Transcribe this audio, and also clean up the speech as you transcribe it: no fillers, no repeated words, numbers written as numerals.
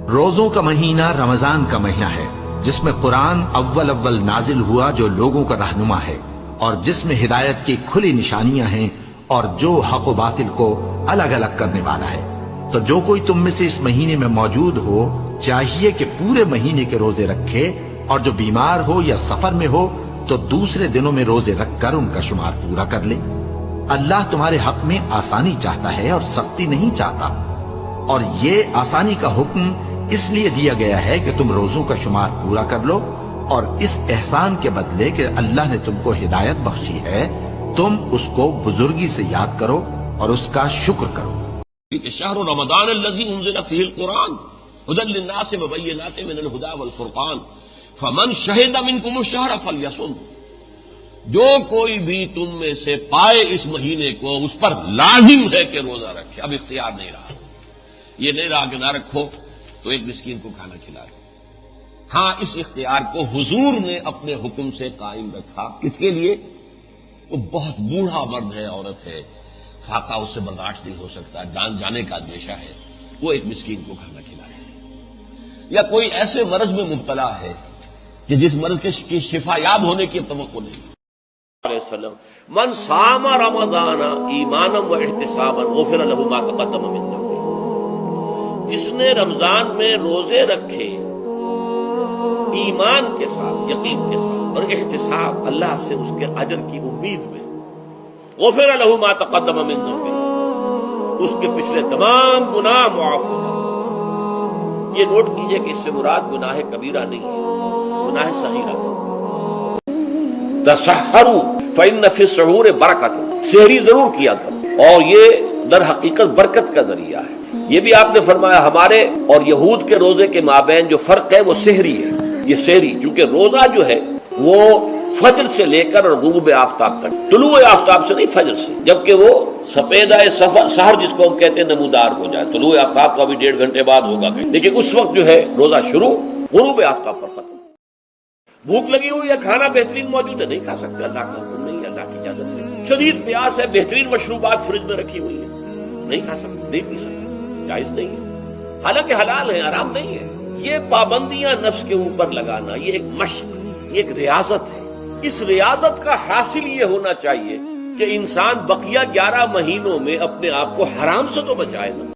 روزوں کا مہینہ رمضان کا مہینہ ہے، جس میں قرآن اول نازل ہوا، جو لوگوں کا رہنما ہے اور جس میں ہدایت کی کھلی نشانیاں ہیں اور جو حق و باطل کو الگ الگ کرنے والا ہے۔ تو جو کوئی تم میں سے اس مہینے میں موجود ہو چاہیے کہ پورے مہینے کے روزے رکھے، اور جو بیمار ہو یا سفر میں ہو تو دوسرے دنوں میں روزے رکھ کر ان کا شمار پورا کر لے۔ اللہ تمہارے حق میں آسانی چاہتا ہے اور سختی نہیں چاہتا، اور یہ آسانی کا حکم اس لیے دیا گیا ہے کہ تم روزوں کا شمار پورا کر لو، اور اس احسان کے بدلے کہ اللہ نے تم کو ہدایت بخشی ہے تم اس کو بزرگی سے یاد کرو اور اس کا شکر کرو۔ شہر رمضان الذی انزل فیہ القرآن ھدی للناس وبینات من الھدی والفرقان فمن شہد منکم الشہر فلیصم۔ جو کوئی بھی تم میں سے پائے اس مہینے کو، اس پر لازم ہے کہ روزہ رکھے۔ اب اختیار نہیں رہا، یہ نہیں رہا کہ نہ رکھو تو ایک مسکین کو کھانا کھلا دو۔ ہاں، اس اختیار کو حضور نے اپنے حکم سے قائم رکھا۔ کس کے لیے؟ وہ بہت بوڑھا مرد ہے، عورت ہے، فاقہ اس سے برداشت نہیں ہو سکتا، جان جانے کا اندیشہ ہے، وہ ایک مسکین کو کھانا کھلائے۔ یا کوئی ایسے مرض میں مبتلا ہے کہ جس مرض کی شفا یاب ہونے کی توقع نہیں۔ علیہ وسلم من صام رمضان ایمانا و احتسابا غفر له ما تقدم من ذنبه۔ جس نے رمضان میں روزے رکھے ایمان کے ساتھ، یقین کے ساتھ اور احتساب، اللہ سے اس کے اجر کی امید میں، غفر له ما تقدم من ذنبه، اس کے پچھلے تمام گناہ معاف ہو جائیں۔ یہ نوٹ کیجئے کہ اس سے مراد گناہ کبیرہ نہیں ہے، گناہ صغیرہ۔ تسحروا فإن في السحور برکۃ، سحری ضرور کیا کرو، اور یہ در حقیقت برکت کا ذریعہ ہے۔ یہ بھی آپ نے فرمایا ہمارے اور یہود کے روزے کے مابین جو فرق ہے وہ سحری ہے۔ یہ سحری، چونکہ روزہ جو ہے وہ فجر سے لے کر اور غروب آفتاب تک، طلوع آفتاب سے نہیں، فجر سے، جبکہ وہ سفیدہ سحر جس کو ہم کہتے ہیں نمودار ہو جائے۔ طلوع آفتاب تو ابھی 1.5 گھنٹے بعد ہوگا، لیکن اس وقت جو ہے روزہ شروع، غروب آفتاب پر ختم۔ بھوک لگی ہوئی ہے، کھانا بہترین موجود ہے، نہیں کھا سکتے، اللہ کا حکم نہیں ہے، اللہ کی اجازت نہیں۔ شدید پیاس ہے، بہترین مشروبات فریج میں رکھی ہوئی ہے، نہیں کھا سکتے، نہیں پی سکتے، جائز نہیں ہے، حالانکہ حلال ہے، حرام نہیں ہے۔ یہ پابندیاں نفس کے اوپر لگانا، یہ ایک مشق، یہ ایک ریاضت ہے۔ اس ریاضت کا حاصل یہ ہونا چاہیے کہ انسان بقیہ 11 مہینوں میں اپنے آپ کو حرام سے تو بچائے نا۔